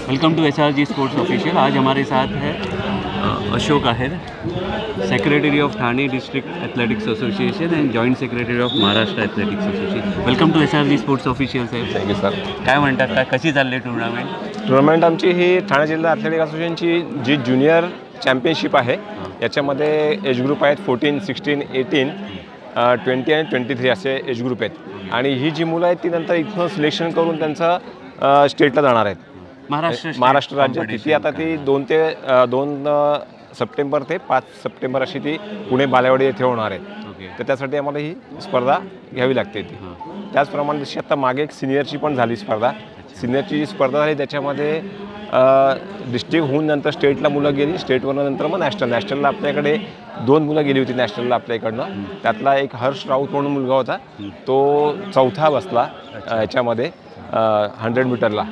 Welcome to SRG sports official. आज हमारे साथ है Ashok Aher, secretary of Thane district athletics association and joint secretary of Maharashtra athletics association. Welcome to SRG sports official साहेब। Thank you sir. काय म्हणतात, काय कशी चालली टुर्नामेंट? आमची ही ठाणे जिल्हा ॲथलेटिक असोसिएशनची जी ज्युनियर चॅम्पियनशिप आहे, याच्यामध्ये एज ग्रुप आहेत 14, 16, 18, 20 आणि 23 असे एज ग्रुप आहेत. आणि ही जी मुलं आहेत ती नंतर इथून सिलेक्शन करून त्यांचं स्टेटला जाणार आहेत. महाराष्ट्र राज्यात ती आता ती 2 सप्टेंबर ते 5 सप्टेंबर अशी ती पुणे बालेवाडी येथे होणार आहे. तर त्यासाठी आम्हाला ही स्पर्धा घ्यावी लागते ती. त्याचप्रमाणे जशी आता मागे एक सिनियरची पण झाली स्पर्धा. सिनियरची जी स्पर्धा झाली त्याच्यामध्ये डिस्ट्रिक्ट होऊन नंतर स्टेटला मुलं गेली, स्टेटवरून नंतर मग नॅशनलला आपल्याकडे 2 मुलं गेली होती नॅशनलला आपल्याकडनं. त्यातला एक हर्ष राऊत म्हणून मुलगा होता, तो 4था बसला याच्यामध्ये 100 मीटरला.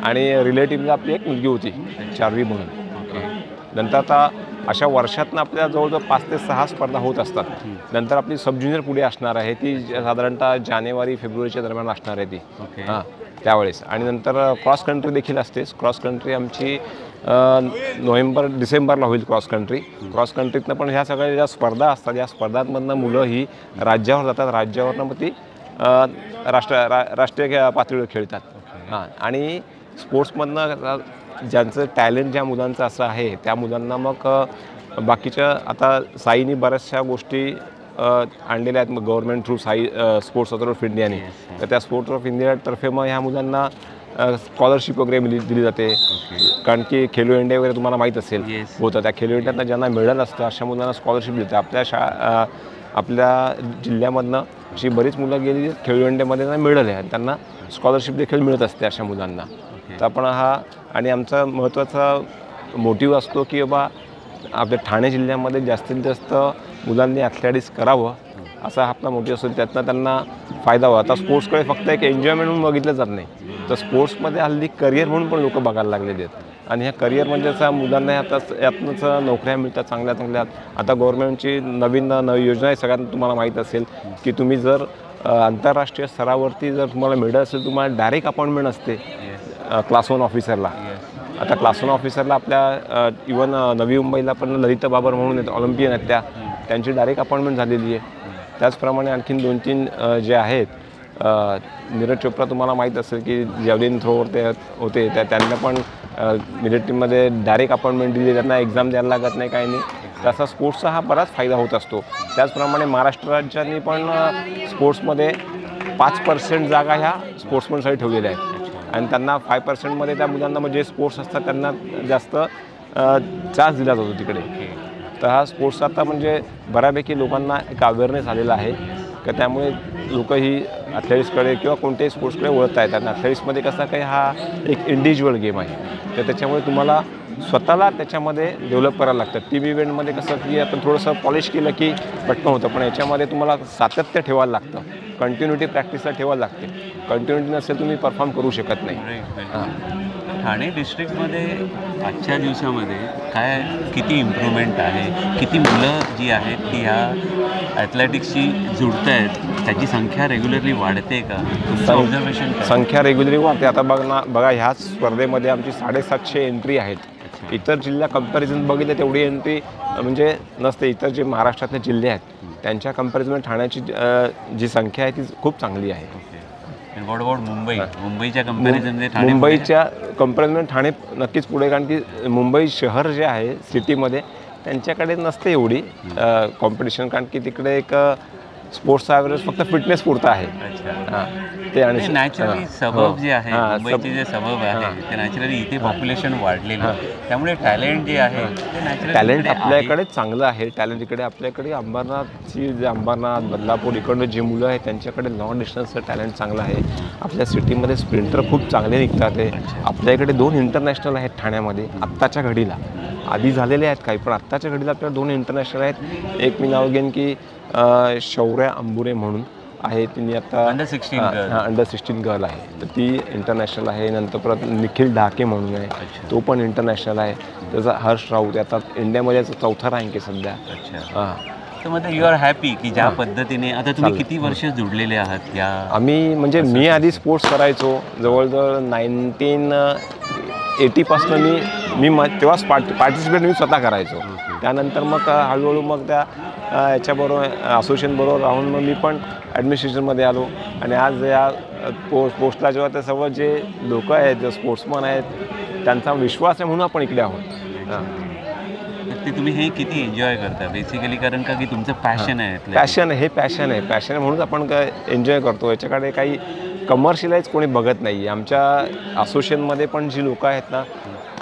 आणि रिलेटिव्हला आपली एक मुलगी होती चार्वी म्हणून. नंतर आता अशा वर्षातनं आपल्या जवळजवळ 5 ते 6 स्पर्धा होत असतात. नंतर आपली सब ज्युनियर पुढे असणार आहे, ती साधारणतः जानेवारी फेब्रुवारीच्या दरम्यान असणार आहे ती त्यावेळेस. आणि नंतर क्रॉस कंट्री देखील असतेच. क्रॉस कंट्री आमची नोव्हेंबर डिसेंबरला होईल क्रॉस कंट्री. क्रॉस कंट्रीतनं पण ह्या सगळ्या ज्या स्पर्धा असतात, या स्पर्धांमधनं मुलं ही राज्यावर जातात. राज्यावरनं मग ती राष्ट्रीय पातळीवर खेळतात. आणि स्पोर्ट्समधनं ज्यांचं टॅलेंट ज्या मुलांचं असं आहे त्या मुलांना मग बाकीच्या आता साईनी बऱ्याचशा गोष्टी आणलेल्या आहेत. मग government through sports authority of इंडियाने, तर त्या स्पोर्ट्स ऑफ इंडियातर्फे मग ह्या मुलांना स्कॉलरशिप वगैरे दिली जाते. कारण की खेलो इंडिया वगैरे तुम्हाला माहीत असेल होतं. त्या खेलो इंडियातनं ज्यांना मिळालं असतं अशा मुलांना स्कॉलरशिप देते. आपल्या जिल्ह्यामधनं अशी बरीच मुलं गेली खेलो इंडियामध्ये मिळाले आणि त्यांना स्कॉलरशिप देखील मिळत असते अशा मुलांना. तर आपण आणि आमचा महत्त्वाचा मोटिव्ह असतो की बाबा आपल्या ठाणे जिल्ह्यामध्ये जास्तीत जास्त मुलांनी ॲथलेटिक्स करावं, असा आपला मोटिव्ह असतो. त्यातनं त्यांना फायदा व्हावा. आता स्पोर्ट्सकडे फक्त एक एन्जॉयमेंट म्हणून बघितलं जात नाही, तर स्पोर्ट्समध्ये हल्ली करिअर म्हणून पण लोक बघायला लागलेले आहेत. आणि ह्या करिअर म्हणजे असं मुलांना आता यातनंच नोकऱ्या मिळतात चांगल्या चांगल्या. आता गव्हर्नमेंटची नवीन योजना आहे, सगळ्यांना तुम्हाला माहीत असेल की तुम्ही जर आंतरराष्ट्रीय स्तरावरती जर तुम्हाला मिळत असेल, तुम्हाला डायरेक्ट अपॉइंटमेंट असते क्लास 1 ऑफिसरला. आता क्लास 1 ऑफिसरला आपल्या इवन नवी मुंबईला पण ललिता बाबर म्हणून आहेत, ऑलिम्पियन आहेत, त्यांची डायरेक्ट अपॉइंटमेंट झालेली आहे. त्याचप्रमाणे आणखीन 2-3 जे आहेत, नीरज चोप्रा तुम्हाला माहीत असेल की जॅव्हलिन थ्रोवर ते होते, त्यांना पण मिलिटरीमध्ये डायरेक्ट अपॉइंटमेंट दिली, त्यांना एक्झाम द्यायला लागत नाही, काही नाही. तसा स्पोर्ट्सचा हा बराच फायदा होत असतो. त्याचप्रमाणे महाराष्ट्र राज्याने पण स्पोर्ट्समध्ये 5% जागा ह्या स्पोर्ट्समनसाठी ठेवलेल्या आहेत. आणि त्यांना 5%मध्ये त्या मुलांना म्हणजे स्पोर्ट्स असतात त्यांना जास्त चान्स दिला जातो तिकडे. तर हा स्पोर्ट्स आता म्हणजे बऱ्यापैकी लोकांना एक अवेअरनेस आलेला आहे की त्यामुळे लोक ही ॲथलेटिक्सकडे किंवा कोणत्याही स्पोर्ट्सकडे वळत आहेत. आणि ॲथलेटिक्समध्ये कसा काही हा एक इंडिव्हिज्युअल गेम आहे, तर त्याच्यामुळे तुम्हाला स्वतःला त्याच्यामध्ये डेव्हलप करायला लागतं. टीम इव्हेंटमध्ये कसं की आपण थोडंसं पॉलिश केलं की पटकन होतं, पण याच्यामध्ये तुम्हाला सातत्य ठेवायला लागतं, कंटिन्युटी प्रॅक्टिसला ठेवायला लागते. कंटिन्युटी नसेल तुम्ही परफॉर्म करू शकत नाही. ठाणे डिस्ट्रिक्टमध्ये आजच्या दिवसामध्ये काय किती इम्प्रूव्हमेंट आहे, किती मुलं जी आहेत ती ह्या ॲथलेटिक्सशी जुळत आहेत, त्याची संख्या रेग्युलरली वाढते का? ऑब्झर्वेशन संख्या रेग्युलरली वाढते. आता बघा ह्याच स्पर्धेमध्ये आमची 750 एंट्री आहेत. इतर जिल्हा कंपॅरिझन बघितलं तेवढी एंट्री म्हणजे नसते. इतर जे महाराष्ट्रातले जिल्हे आहेत त्यांच्या कंपॅरिझनमध्ये ठाण्याची जी संख्या आहे ती खूप चांगली आहे. मुंबईच्या कंपॅरिझनमध्ये ठाणे नक्कीच पुढे. कारण की मुंबई शहर जे आहे सिटीमध्ये त्यांच्याकडे नसते एवढी कॉम्पिटिशन. कारण की तिकडे एक स्पोर्ट्सचा ॲव्हरेज फक्त फिटनेस पुरता आहे. ते आणि नॅचरली सबब जे आहे, मुंबईचे जे सबब आहे ते नॅचरली इथे पॉप्युलेशन वाढलेलं आहे, त्यामुळे टॅलेंट जे आहे ते टॅलेंट आपल्याकडे चांगलं आहे. टॅलेंट इकडे आपल्याकडे अंबरनाथ बदलापूर इकडनं जे मुलं आहेत त्यांच्याकडे लॉंग डिस्टन्सचं टॅलेंट चांगलं आहे. आपल्या सिटीमध्ये स्प्रिंटर खूप चांगले निघतात. आपल्या इकडे 2 इंटरनॅशनल आहेत ठाण्यामध्ये आत्ताच्या घडीला. आधी झालेले आहेत काही, पण आत्ताच्या घडीला आपल्याला 2 इंटरनॅशनल आहेत. एक मी नाव घेईन की शौर्या अंबुरे म्हणून आहे, तिने आता अंडर 16 गर्ल आहे, तर ती इंटरनॅशनल आहे. नंतर परत निखिल ढाके म्हणून आहे, तो पण इंटरनॅशनल आहे. त्याचा हर्ष राऊत आता इंडियामध्ये 4था रँक आहे सध्या. तर मग यू आर हॅपी की ज्या पद्धतीने आता तुम्ही किती वर्ष जुडलेले आहात या? आम्ही म्हणजे मी आधी स्पोर्ट्स करायचो जवळजवळ 80पासून तेव्हाच पार्टिसिपेट मी स्वतः करायचो. त्यानंतर मग हळूहळू मग त्या याच्याबरोबर असोसिएशनबरोबर राहून मग मी पण ॲडमिनिस्ट्रेशनमध्ये आलो. आणि आज या पोस्टला जेव्हा ते सर्व जे लोक आहेत, जे स्पोर्ट्समन आहेत, त्यांचा विश्वास आहे म्हणून आपण इकडे आहोत. ते तुम्ही हे किती एन्जॉय करता बेसिकली, कारण का की तुमचं पॅशन आहे? पॅशन आहे म्हणून आपण काय एन्जॉय करतो. याच्याकडे काही कमर्शियलाइज कोणी बघत नाही आहे. आमच्या असोसिएशनमध्ये पण जी लोकं आहेत ना,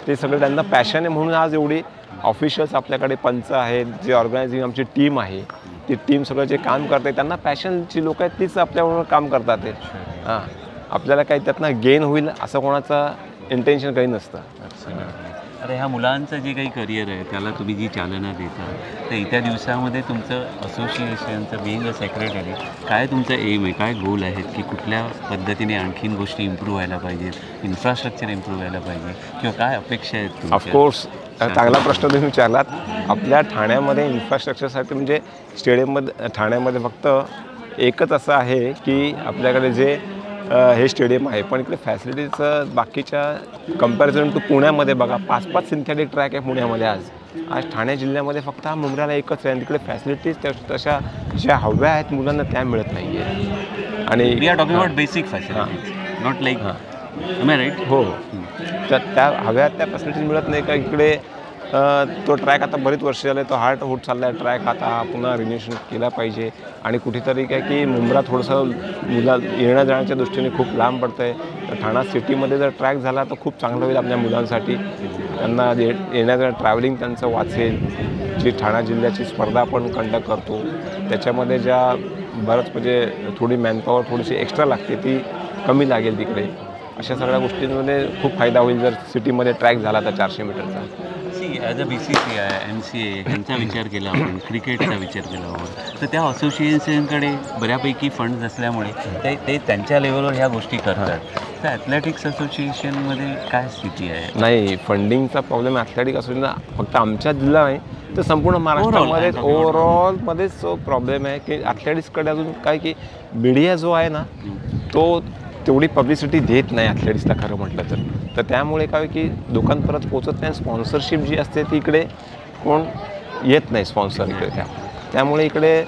ते सगळे त्यांना पॅशन आहे म्हणून आज एवढी ऑफिशियल्स आपल्याकडे, पंच आहेत, जे ऑर्गनायझिंग आमची टीम आहे, ती टीम सगळं जे काम करते त्यांना पॅशनची लोकं आहेत तीच आपल्याबरोबर काम करतात. ते आपल्याला काही त्यातनं गेन होईल असं कोणाचं इंटेन्शन काही नसतं. आता ह्या मुलांचं जे काही करिअर आहे त्याला तुम्ही जी चालना देता, तर येत्या दिवसामध्ये तुमचं असोसिएशनचं बिईंग अ सेक्रेटरी काय तुमचं एम आहे, काय गोल आहेत की कुठल्या पद्धतीने आणखीन गोष्टी इम्प्रूव्ह व्हायला पाहिजेत, इन्फ्रास्ट्रक्चर इम्प्रूव्ह व्हायला पाहिजे, किंवा काय अपेक्षा आहेत? ऑफकोर्स चांगला प्रश्न तुम्ही विचारलात. आपल्या ठाण्यामध्ये इन्फ्रास्ट्रक्चरसाठी म्हणजे स्टेडियममध्ये ठाण्यामध्ये फक्त एकच असं आहे की आपल्याकडे जे हे स्टेडियम आहे, पण इकडे फॅसिलिटीचं बाकीच्या कम्पॅरिझन टू पुण्यामध्ये बघा 5-5 सिंथेटिक ट्रॅक आहे पुण्यामध्ये. आज ठाणे जिल्ह्यामध्ये फक्त हा मुंब्राला एकच आहे. तिकडे फॅसिलिटीज तशा ज्या हव्या आहेत मुलांना त्या मिळत नाही आहे. आणि we are talking about basic facilities, not like right. हो, तर त्या हव्या त्या फॅसिलिटीज मिळत नाही का इकडे. तो ट्रॅक आता बरीच वर्ष झाले तो हार्ट होत चालला आहे. ट्रॅक आता पुन्हा रिन्युएशन केला पाहिजे. आणि कुठेतरी काय की मुंब्रा थोडंसं मुला येण्या जाण्याच्या दृष्टीने खूप लांब पडतं आहे. तर ठाणा सिटीमध्ये जर ट्रॅक झाला तर खूप चांगलं होईल आपल्या मुलांसाठी. त्यांना येण्याचं ट्रॅव्हलिंग त्यांचं वाचेल. जी ठाणा जिल्ह्याची स्पर्धा आपण कंडक्ट करतो त्याच्यामध्ये ज्या बरंच म्हणजे थोडी मॅनपॉवर थोडीशी एक्स्ट्रा लागते ती कमी लागेल तिकडे. अशा सगळ्या गोष्टींमध्ये खूप फायदा होईल जर सिटीमध्ये ट्रॅक झाला तर 400 मीटरचा. ॲज अ BCCI, MCA यांचा विचार केला आपण, क्रिकेटचा विचार केला आपण, तर त्या असोसिएशनकडे बऱ्यापैकी फंड्स असल्यामुळे ते त्यांच्या लेवलवर ह्या गोष्टी करतात. तर ॲथलेटिक्स असोसिएशनमध्ये काय स्थिती आहे? नाही, फंडिंगचा प्रॉब्लेम ॲथलेटिक असोसिएशन फक्त आमच्या जिल्हा नाही तर संपूर्ण महाराष्ट्रामध्ये ओव्हरऑलमध्येच जो प्रॉब्लेम आहे की ॲथलेटिक्सकडे अजून काय की मीडिया जो आहे ना तो तेवढी पब्लिसिटी देत नाही ॲथलेटिक्सला खरं म्हटलं तर त्यामुळे काय की लोकांपर्यंत पोचत नाही. स्पॉन्सरशिप जी असते ती इकडे कोण येत नाही स्पॉन्सर इकडे. त्यामुळे इकडे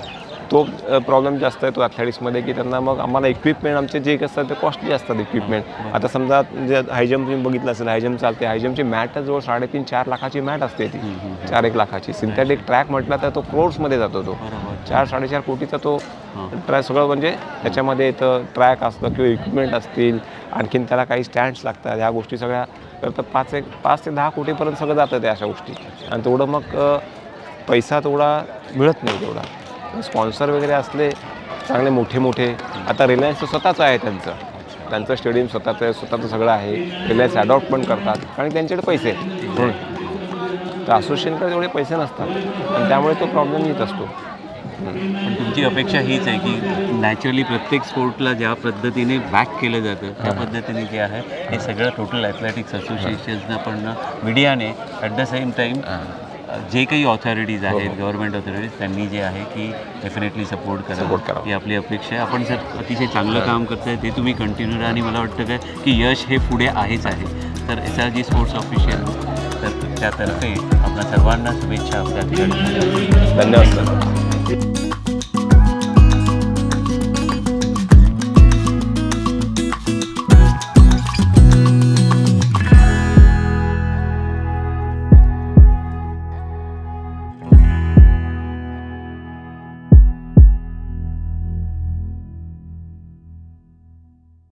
तो प्रॉब्लेम जास्त आहे तो ॲथलेटिक्समध्ये की त्यांना मग आम्हाला इक्विपमेंट आमचे जे असतात ते कॉस्टली असतात इक्विपमेंट. आता समजा जे हायजम्प तुम्ही बघितलं असेल, हायजम्प चालते, हायजम्पची मॅटच जवळ 3.5-4 लाखाची मॅट असते ती, 4-1 लाखाची. सिंथेटिक ट्रॅक म्हटलं तर तो क्रोर्समध्ये जातो. तो 4-4.5 कोटीचा तो ट्रॅक सगळं म्हणजे त्याच्यामध्ये येतं. ट्रॅक असतं किंवा इक्विपमेंट असतील, आणखीन त्याला काही स्टँड्स लागतात, ह्या गोष्टी सगळ्या तर 5 ते 10 कोटीपर्यंत सगळं जातं त्या अशा गोष्टी. आणि तेवढं मग पैसा तेवढा मिळत नाही तेवढा. स्पॉन्सर वगैरे असले चांगले मोठे आता रिलायन्सचं स्वतःचं आहे त्यांचं स्टेडियम स्वतःचं सगळं आहे. रिलायन्स अडॉप्ट पण करतात आणि त्यांच्याकडे पैसे आहेत. तर असोसिएशनकडे तेवढे पैसे नसतात आणि त्यामुळे तो प्रॉब्लेम येत असतो. पण तुमची अपेक्षा हीच आहे की नॅचरली प्रत्येक स्पोर्टला ज्या पद्धतीने बॅक केलं जातं त्या पद्धतीने जे आहे हे सगळं टोटल ॲथलेटिक्स असोसिएशन्सना पण मीडियाने ॲट द सेम टाईम जे काही ऑथॉरिटीज आहेत, गव्हर्नमेंट ऑथॉरिटीज, त्यांनी जे आहे की डेफिनेटली सपोर्ट करा ही आपली अपेक्षा आहे. आपण सर अतिशय चांगलं काम करताय ते तुम्ही कंटिन्यू राहा. आणि मला वाटतं काय की यश हे पुढे आहेच आहे. तर SRG स्पोर्ट्स ऑफिशियल तर त्यातर्फे आपल्या सर्वांना शुभेच्छा. आपल्या धन्यवाद सर.